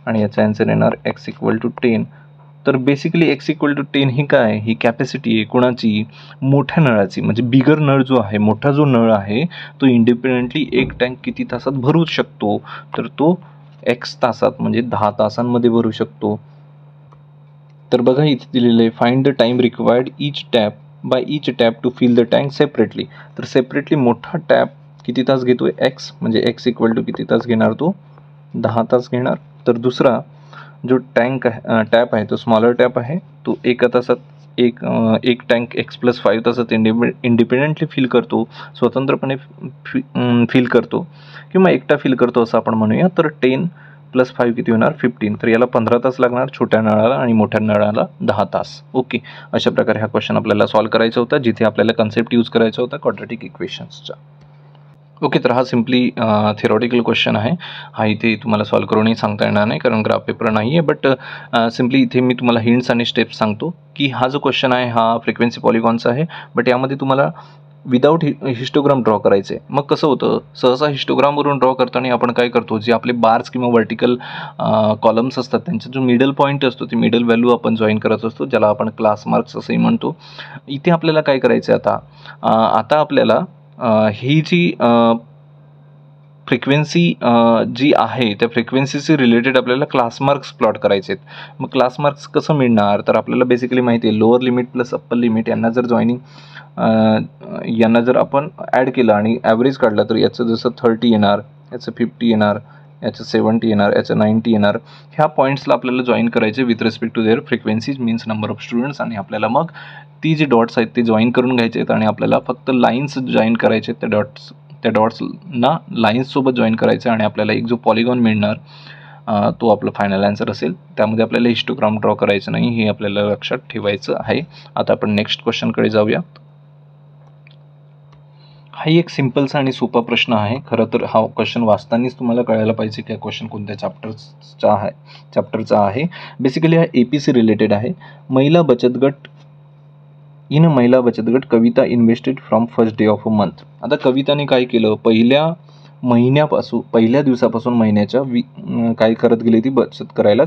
आणि याचा ॲन्सर येणार x = 10. तर बेसिकली x = 10 ही काय, ही कॅपॅसिटी आहे कोणाची, मोठ्या नळाची. म्हणजे बिगर नळ जो आहे, मोठा जो नळ आहे, तो इंडिपेंडेंटली एक टँक किती तासात भरू शकतो, तर तो एक्स तासात म्हणजे 10 तासांमध्ये भरू शकतो. तर बघा इथे दिलेलं आहे find the time required by each tap to fill the tank separately. तर सेपरेटली मोठा टॅप किती तास घेतोय एक्स, म्हणजे एक्स इक्वल टू किती तास घेणार तो 10 तास घेणार. तर दुसरा जो टॅप आहे तो स्मॉलर टॅप आहे, तो एका तासात एक टँक x+5 तासात इंडिपेंडेंटली फिल करतो, स्वतंत्रपणे फिल करतो किंवा एकटा फिल करतो असं आपण म्हणूया. तर 10+5 किती होणार 15. तर याला 15 तास लागणार छोट्या नळाला आणि मोठ्या नळाला 10 तास. ओके, अशा प्रकारे हा क्वेश्चन आपल्याला सॉल्व्ह करायचा होता, जिथे आपल्याला कन्सेप्ट यूज करायचा होता क्वाड्रॅटिक इक्वेशन्सचा. ओके, तर हा सिम्पली थिअरॉटिकल क्वेश्चन आहे. हा इथे तुम्हाला सॉल्व्ह करूनही सांगता येणार नाही कारण ग्राफ पेपर नाही आहे, बट सिम्पली इथे मी तुम्हाला हिंट्स आणि स्टेप्स सांगतो की हा जो क्वेश्चन आहे हा फ्रिक्वेन्सी पॉलिगॉनचा आहे, बट यामध्ये तुम्हाला विदाऊट हिस्टोग्राम ड्रॉ करायचे. मग कसं होतं, सहसा हिस्टोग्रामवरून ड्रॉ करताना आपण काय करतो, जे आपले बार्स किंवा वर्टिकल कॉलम्स असतात त्यांचा जो मिडल पॉईंट असतो ती मिडल व्हॅल्यू आपण जॉईन करत असतो, ज्याला आपण क्लास मार्क्स असंही म्हणतो. इथे आपल्याला काय करायचं आता आपल्याला ही जी फ्रिक्वेन्सी जी आहे त्या फ्रिक्वेन्सीशी रिलेटेड आपल्याला क्लास मार्क्स प्लॉट करायचे आहेत. मग क्लास मार्क्स कसं मिळणार, तर आपल्याला बेसिकली माहिती आहे lower limit plus upper limit यांना जर आपण ॲड केलं आणि ॲव्हरेज काढला तर याचं जसं 30 येणार, याचं 50 येणार, याचं 70 येणार, याचं 90 येणार. ह्या पॉईंट्सला आपल्याला जॉईन करायचे with respect to their frequencies means number of students, आणि आपल्याला मग ती जी डॉट्स आहेत ते जॉईन करून घ्यायचे आहेत आणि आपल्याला फक्त लाईन्स जॉईन करायचे आहेत. त्या डॉट्सना लाईन्ससोबत जॉईन करायचं आणि आपल्याला एक जो पॉलिगॉन मिळणार तो आपलं फायनल आन्सर असेल. त्यामध्ये आपल्याला हिस्टोग्राम ड्रॉ करायचं नाही, हे आपल्याला लक्षात ठेवायचं आहे. आता आपण नेक्स्ट क्वेश्चनकडे जाऊया. हा एक सिम्पलचा आणि सोपा प्रश्न आहे. खरं तर हा क्वेश्चन वाचतानाच तुम्हाला कळायला पाहिजे की हा क्वेश्चन कोणत्या चॅप्टरचा आहे. बेसिकली हा APC रिलेटेड आहे. महिला बचत गट Kavita invested from first day of a month. आता कविताने काय केलं, पहिल्या दिवसापासून महिन्याच्या काय करत गेली ती बचत करायला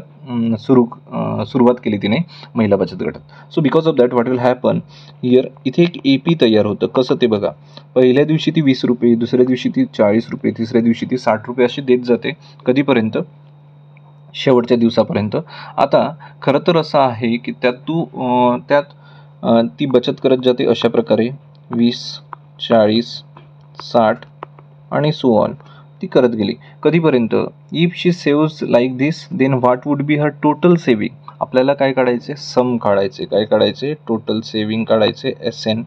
सुरुवात केली तिने महिला बचत गटात. So because of that what will happen here, इथे एक AP तयार होतं. कसं ते बघा, पहिल्या दिवशी ती 20 रुपये, दुसऱ्या दिवशी ती 40 रुपये, तिसऱ्या दिवशी ती 60 रुपये अशी देत जाते. कधीपर्यंत, शेवटच्या दिवसापर्यंत. आता खरं तर असं आहे की त्यात ती बचत करत जाते अशा प्रकारे 20, 40, 60 आणि सो ऑन ती करत गेली. कधीपर्यंत, if she saves like this then what would be her total saving. आपल्याला काय काढायचे, सम काढायचे. काय काढायचे, टोटल सेव्हिंग काढायचे, SN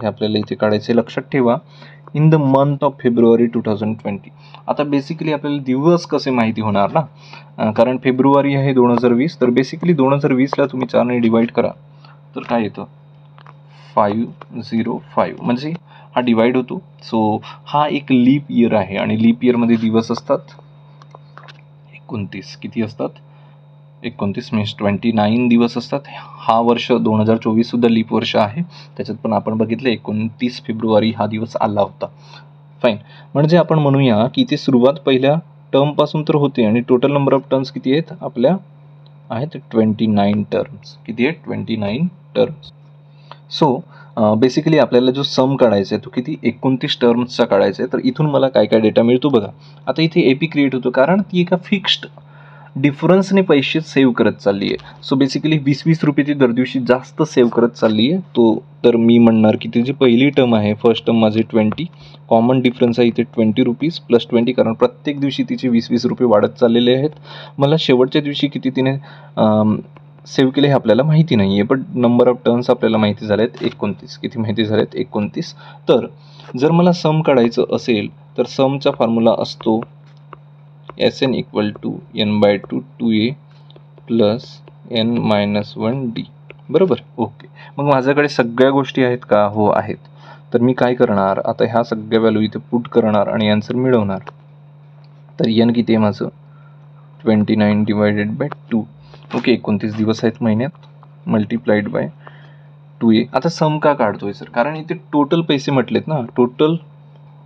हे आपल्याला इथे काढायचे. लक्षात ठेवा in the month of February 2020. आता बेसिकली आपल्याला दिवस कसे माहिती होणार ना, कारण फेब्रुवारी आहे 2020. तर बेसिकली 2020ला तुम्ही 4ने डिवाईड करा तर काय येतं 505, म्हणजे हा डिवाइड होतो. सो हा एक लीप इयर आहे आणि लीप इयरमध्ये दिवस असतात 29. किती असतात 29 मीन्स 29 दिवस असतात. हा वर्ष 2024 सुद्धा लीप वर्ष आहे. त्याच्यात पण आपण बघितलं 29 फेब्रुवारी हा दिवस आला होता. फाईन, म्हणजे आपण म्हणूया की इथे सुरुवात पहिल्या टर्मपासून तर होते आणि टोटल नंबर ऑफ टर्म्स किती आहेत आपल्या आहेत 29 टर्म्स. किती आहेत 29 टर्म्स. सो बेसिकली आपल्याला जो सम काढायचा आहे तो किती 29 टर्म्सचा काढायचा आहे. तर इथून मला काय काय डेटा मिळतो बघा. आता इथे AP क्रिएट होतो कारण ती एका फिक्स्ड डिफरन्सने पैसे सेव्ह करत चालली आहे. सो बेसिकली 20-20 रुपये ती दर दिवशी जास्त सेव्ह करत चालली आहे. तर मी म्हणणार की ती जी पहिली टर्म आहे, फर्स्ट टर्म माझे 20, कॉमन डिफरन्स आहे इथे 20 रुपीज प्लस 20, कारण प्रत्येक दिवशी तिचे 20-20 रुपये वाढत चाललेले आहेत. मला शेवटच्या दिवशी किती तिने सेव्ह केले हे आपल्याला माहिती नाही आहे, बट नंबर ऑफ टर्म्स आपल्याला माहिती झाले आहेत 29. किती माहिती झाले आहेत 29. तर जर मला सम काढायचं असेल तर समचा फॉर्म्युला असतो SN equal to N/2 2A plus N-1D. बरोबर. ओके, मग माझ्याकडे सगळ्या गोष्टी आहेत का, हो आहेत. तर मी काय करणार आता, ह्या सगळ्या व्हॅल्यू इथे पुट करणार आणि आन्सर मिळवणार. तर N किती आहे माझं 29 डिवायडेड बाय 2. ओके, 29 दिवस आहेत महिन्यात, मल्टिप्लाइड बाय 2A. आता सम का काढतोय सर, कारण इथे टोटल पैसे म्हटलेत ना, total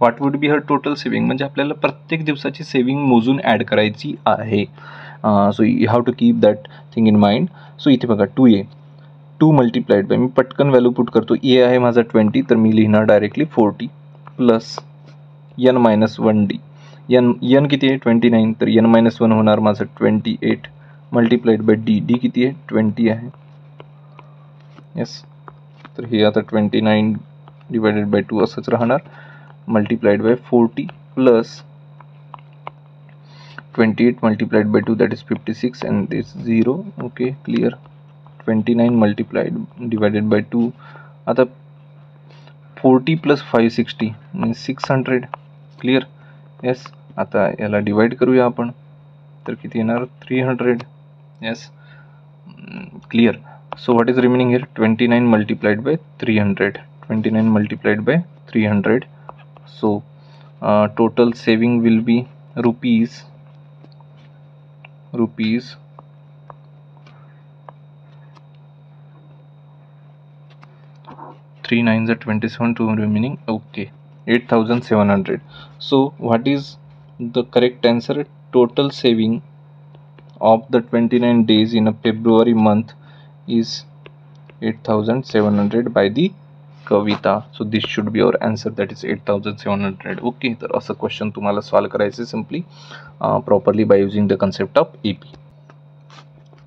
what would be her total saving, म्हणजे आपल्याला प्रत्येक दिवसाची सेव्हिंग मोजून ॲड करायची आहे. So you have to keep that thing in mind. So इथे बघा 2A 2 मल्टिप्लाइड बाय, मी पटकन व्हॅल्यू पुट करतो. A आहे माझा 20, तर मी लिहिणार डायरेक्टली 40 प्लस N-1D. एन किती आहे 29, तर n-1 होणार माझं 28 मल्टिप्लाइड बाय डी किती आहे 20 आहे. येस, तर हे आता 29 डिवायडेड बाय 2 असंच राहणार, multiplied by 40 plus 28 multiplied by 2, that is 56, and this 0. Okay, clear. 29 multiplied divided by 2, आता 40 plus 560 means 600. clear. yes, आता याला डिवाइड करूया आपण, तर किती येणार 300. yes, clear. so what is remaining here? 29 multiplied by 300. 29 multiplied by 300. so total saving will be rupees 3 9s are 27, 2 remaining. okay, 8700. so what is the correct answer? Total saving of the 29 days in a February month is 8700 by the Kavita. so this should be our answer, that is 8700. okay, तर असं question तुम्हाला solve करायचे simply properly by using the concept of AP.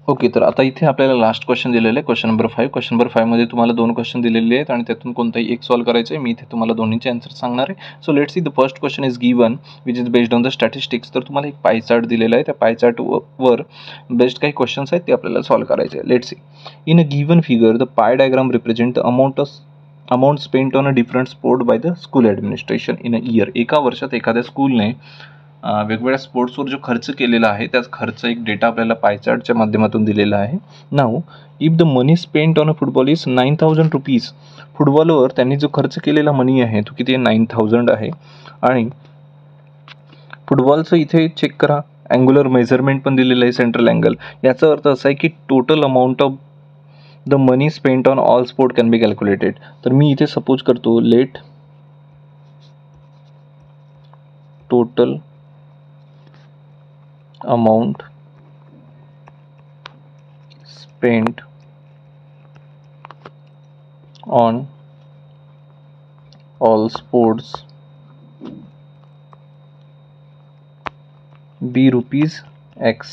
Okay, तर आता इथे आपल्याला last question दिलेलं आहे, क्वेश्चन नंबर 5. क्वेश्चन नंबर 5 मध्ये तुम्हाला 2 क्वेश्चन दिलेले आहेत आणि त्यातून कोणताही एक सॉल्व करायचं आहे. मी इथे तुम्हाला दोन्हीचे आन्सर सांगणार आहे. So let's see, the first question is given which is based on the statistics. तर तुम्हाला एक पाय चार्ट दिलेला आहे, त्या पाय चार्टवर बेस्ट काही क्वेश्चन्स आहेत ते आपल्याला सॉल्व करायचे आहे. Let's see, in a given figure the pie diagram represent the amount spent on a different sport by the school administration in a year. एका वर्षात एखाद्या स्कूलने वेगवेगळ्या स्पोर्ट्सवर जो खर्च केलेला आहे त्याच खर्च एक डेटा आपल्याला पायचार्टच्या माध्यमातून दिलेला आहे. Now if the money spent on a football is 9000 rupees. फुटबॉलवर त्यांनी जो खर्च केलेला मनी आहे तो किती आहे 9000 आहे. आणि फुटबॉलचं इथे चेक करा, अँग्युलर मेजरमेंट पण दिलेलं आहे, सेंट्रल अँगल. याचा अर्थ असा आहे की total amount of the money spent on all sport can be calculated. तर मी इथे सपोज करतो let total amount spent on all sports be rupees x.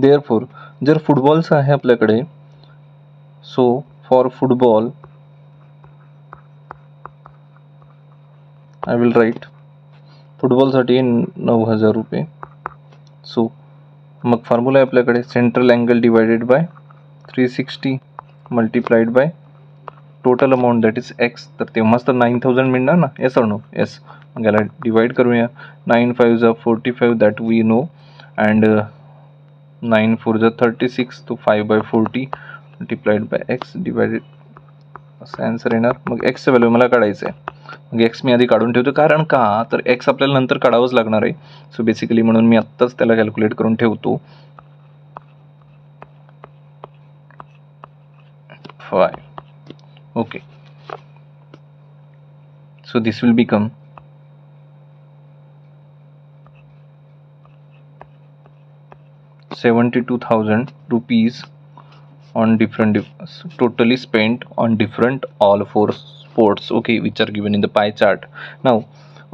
therefore जर फुटबॉलचं आहे आपल्याकडे, so for football I will write फुटबॉलसाठी 9000 रुपये. सो मग फॉर्म्युला आहे आपल्याकडे central angle divided by 360 multiplied by total amount that is x. तर तेव्हाच तर 9000 मिळणार ना. Yes or no? येस. मग याला डिवाइड करूया. 9 5 45 दॅट वी नो, अँड 9 4 36, तो 5/40 मल्टिप्लाइड बाय एक्स डिवायडेड, असं आन्सर येणार. मग एक्सचं व्हॅल्यू मला काढायचं आहे. मग एक्स मी आधी काढून ठेवतो, कारण का तर एक्स आपल्याला नंतर काढावंच लागणार आहे. सो बेसिकली म्हणून मी आत्ताच त्याला कॅल्क्युलेट करून ठेवतो. 5. Okay, so this will become 72,000 rupees on different totally spent on different all 4 sports, okay, which are given in the pie chart. Now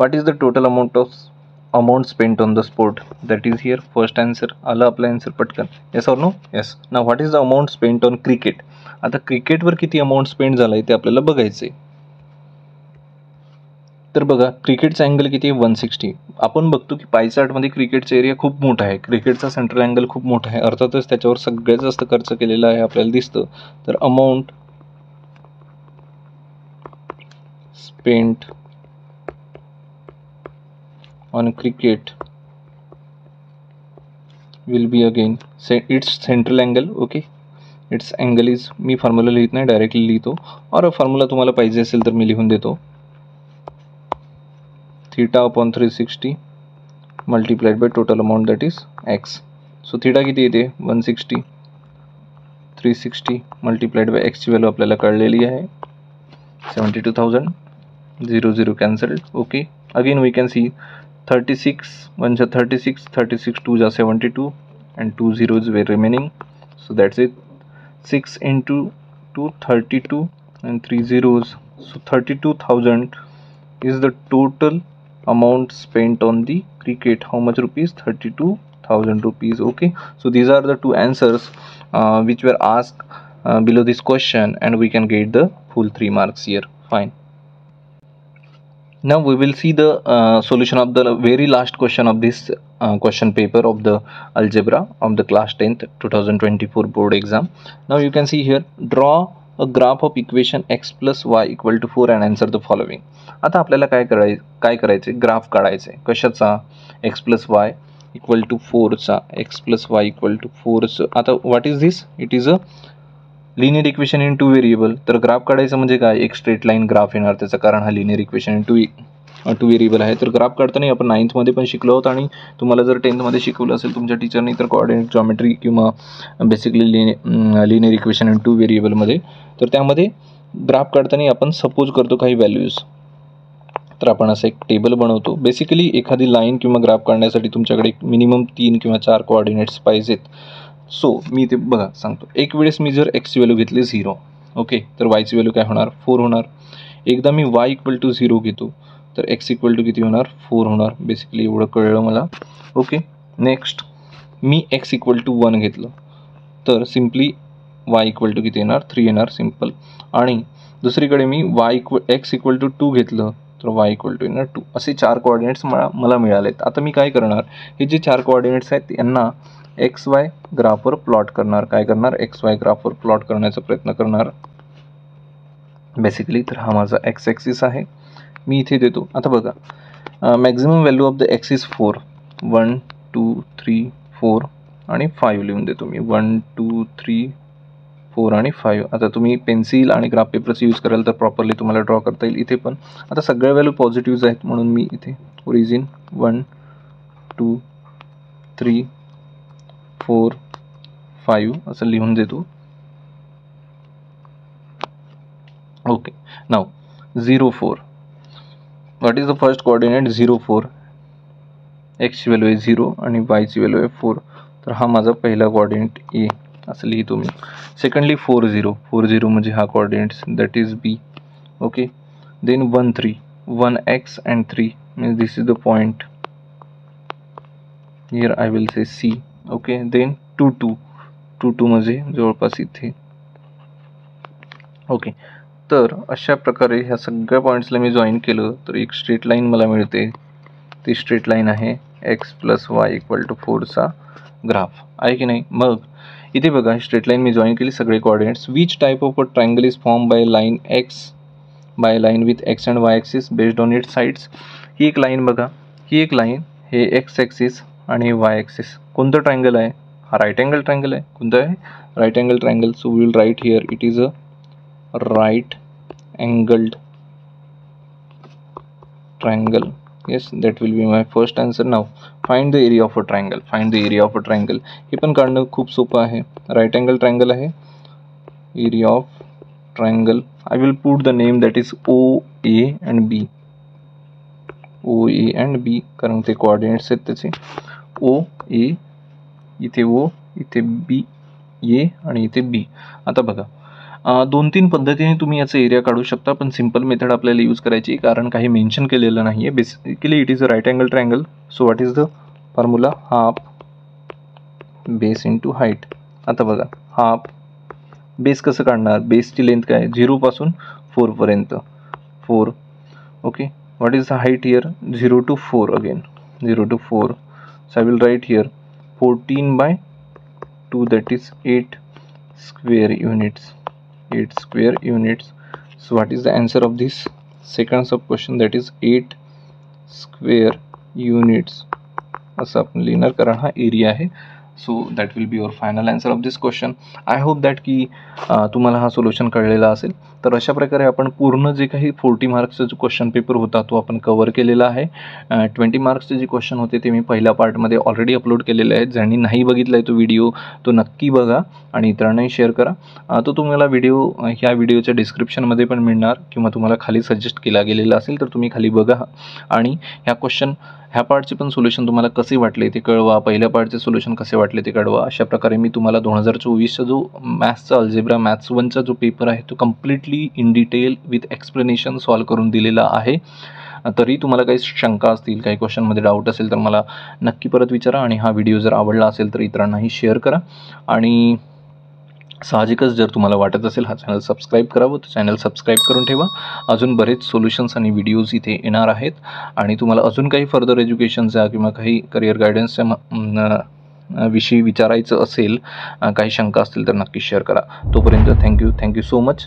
what is the total amount spent on the sport? That is here first answer. आला आपला answer पटकन. yes or no? yes. Now what is the amount spent on cricket? आता क्रिकेटवर किती amount spend झालाय ते आपल्याला बघायचंय. तर बघा, क्रिकेटचा अँगल किती आहे 160. आपण बघतो की पाय चार्टमध्ये क्रिकेटचा एरिया खूप मोठा आहे, क्रिकेटचा सेंट्रल अँगल खूप मोठा आहे, अर्थातच त्याच्यावर सगळ्यात जास्त खर्च केलेला आहे आपल्याला दिसतं. तर amount spent on cricket will be again it's central angle. Okay, it's angle is, me formula लिहित नाही, डायरेक्टली लिहितो, और फॉर्म्युला तुम्हाला पाहिजे असेल तर मी लिहून देतो. theta upon 360 multiplied by total amount that is x. so theta किती येते 160, 360 multiplied by x ची व्हॅल्यू आपल्याला कळलेली आहे 72,000. 0 0 cancelled. okay, again we can see 36 1 36, 36 2 72, and 2 zeros were remaining, so that's it. 6 into 2 32 and 3 zeros, so 32,000 is the total amount spent on the cricket, how much rupees? 32,000 rupees. Okay, so these are the two answers which were asked below this question, and we can get the full 3 marks here. Fine. Now we will see the solution of the very last question of this question paper of the algebra of the class 10th 2024 board exam. Now you can see here, draw a graph of equation x plus y equal to 4 and answer the following. आता आपल्याला काय करायचे, graph काढायचे कशाचा, x plus y equal to 4 चा, x plus y equal to 4 चा. आता what is this? It is a linear equation in two variable. तर ग्राफ काढायचं म्हणजे काय, एक स्ट्रेट लाईन ग्राफ येणार त्याचं, कारण हा linear equation in two variable आहे. तर ग्राफ काढताना आपण 9th मध्ये पण शिकलो आहोत, आणि तुम्हाला जर 10th मध्ये शिकवलं असेल तुमच्या टीचरनी तर कोऑर्डिनेट जॉमेट्री किंवा basically linear equation in two व्हेरिएबलमध्ये, तर त्यामध्ये ग्राफ काढताना आपण सपोज करतो काही व्हॅल्यूज. तर आपण असं एक टेबल बनवतो. बेसिकली एखादी लाईन किंवा ग्राफ काढण्यासाठी तुमच्याकडे मिनिमम 3 किंवा 4 कोऑर्डिनेट्स पाहिजेत. सो मी ते बघा सांगतो. एक वेळेस मी जर एक्सची व्हॅल्यू घेतली 0, ओके, तर वायची व्हॅल्यू काय होणार, 4 होणार. एकदा मी वाय इक्वल टू 0 घेतो तर एक्स इक्वल टू किती होणार, 4 होणार. बेसिकली एवढं कळलं मला. ओके, नेक्स्ट मी एक्स इक्वल टू 1 घेतलं तर सिम्पली वाय इक्वल टू किती येणार, 3 येणार, सिम्पल. आणि दुसरीकडे मी एक्स इक्वल टू 2 घेतलं तर वाय इक्वल टू येणार 2. असे 4 कोऑर्डिनेट्स मला मिळालेत. आता मी काय करणार, हे जे 4 कोऑर्डिनेट्स आहेत यांना एक्स वाय ग्राफवर प्लॉट करणार. काय करणार, एक्स वाय ग्राफवर प्लॉट करण्याचा प्रयत्न करणार बेसिकली. तर हा माझा एक्स ॲक्सिस आहे, मी इथे देतो. आता बघा, maximum value of the x is 4, 1 2 3 4 आणि 5 लिहून देतो मी, 1 2 3 4 आणि 5. आता तुम्ही पेन्सिल आणि ग्राफ पेपरच यूज कराल तर प्रॉपरली तुम्हाला ड्रॉ करता येईल. इथे पण आता सगळ्या व्हॅल्यू पॉझिटिव्ह आहेत म्हणून मी इथे ओरिजिन 1 2 3 4 5 असं लिहून देतो. Okay, now 0 4. What is the first coordinate, 0 4. एक्सची व्हॅल्यू आहे 0 आणि वायची व्हॅल्यू आहे 4. तर हा माझा पहिला कोऑर्डिनेट ए असं लिहितो मी. सेकंडली 4 0, 4 0 म्हणजे हा coordinates that is B. Okay, then 1 3, 1 x and 3 means this is the point. Here I will say C. Okay, then 2 2, 2 2 म्हणजे जवळपास इथे. ओके, तर अशा प्रकारे ह्या सगळ्या पॉईंट्सला मी जॉईन केलं तर एक स्ट्रेट लाईन मला मिळते. ती स्ट्रेट लाईन आहे x plus y equal to 4चा ग्राफ आहे की नाही. मग इथे बघा, स्ट्रेट लाईन मी जॉईन केली सगळे coordinates. Which type of a triangle is form by line with x and y axis based on its sides. ही एक लाईन बघा, ही एक लाईन, हे एक्स ॲक्सिस आणि वाय ॲक्सिस. कोणतं ट्रायंगल आहे, हा राईट अँगल ट्रायंगल आहे. कोणतं आहे, right angle triangle. So we will write here it is a right angled triangle. Yes, that will be my first answer. Now find the area of a triangle. Find the area of a triangle. हे पण काढणं खूप सोपं आहे. Right angle triangle आहे, area of triangle. I will put the name that is OA and B. OA and B कारण ते coordinates आहेत त्याचे. OA इथे O, इथे B A आणि इथे B. आता बघा, 2-3 पद्धतीने तुम्ही याचा एरिया काढू शकता, पण सिंपल मेथड आपल्याला यूज करायची कारण काही मेन्शन केलेलं नाही आहे. Basically it is a right angle triangle. So what is the formula, half base into height. आता बघा, हाफ बेस कसं काढणार, बेसची लेंथ काय, 0 पासून 4 पर्यंत, 4. Okay, what is the height here, 0 to 4 again, 0 to 4. So I will write here 14/2 that is 8 square units. 8 square units. So what is the answer of this second sub question, that is 8 square units असं आपण लिहिणार कारण हा area आहे. So that will be your final answer of this question. I hope that की तुम्हाला हा solution कळलेला असेल. तर अशा प्रकारे आपण पूर्ण जे काही 40 मार्क्सचा जो क्वेश्चन पेपर होता तो आपण कव्हर केलेला आहे. 20 मार्क्सचे जे क्वेश्चन होते ते मी पहिल्या पार्टमध्ये ऑलरेडी अपलोड केलेले आहेत. ज्यांनी नाही बघितला आहे तो व्हिडिओ तो नक्की बघा आणि इतरांनाही शेअर करा. तो तुम्हाला व्हिडिओ ह्या व्हिडिओच्या डिस्क्रिप्शनमध्ये पण मिळणार किंवा तुम्हाला खाली सजेस्ट केला गेलेला असेल तर तुम्ही खाली बघा आणि ह्या पार्टचे पण सोल्युशन तुम्हाला कसे वाटले ते कळवा. पहिल्या पार्टचे सोल्युशन कसे वाटले ते कळवा. अशा प्रकारे मी तुम्हाला 2024चा जो मॅथ्सचा अल्जेब्रा मॅथ्स 1चा जो पेपर आहे तो completely in detail with explanation solve करून दिलेला आहे. तरी तुम्हाला काही शंका असतील, काही क्वेश्चनमध्ये डाऊट असेल तर मला नक्की परत विचारा. आणि हा व्हिडिओ जर आवडला असेल तर इतरांनाही शेअर करा. आणि साहजिकच जर तुम्हाला वाटत असेल हा चॅनल सबस्क्राईब करावं तर चॅनल सबस्क्राईब करून ठेवा. अजून बरेच सोल्युशन्स आणि व्हिडिओज इथे येणार आहेत. आणि तुम्हाला अजून काही फर्दर एज्युकेशनचा किंवा काही करिअर गायडन्सच्या विषयी विचारायचं असेल, काही शंका असतील तर नक्की शेअर करा. तोपर्यंत थँक्यू सो मच.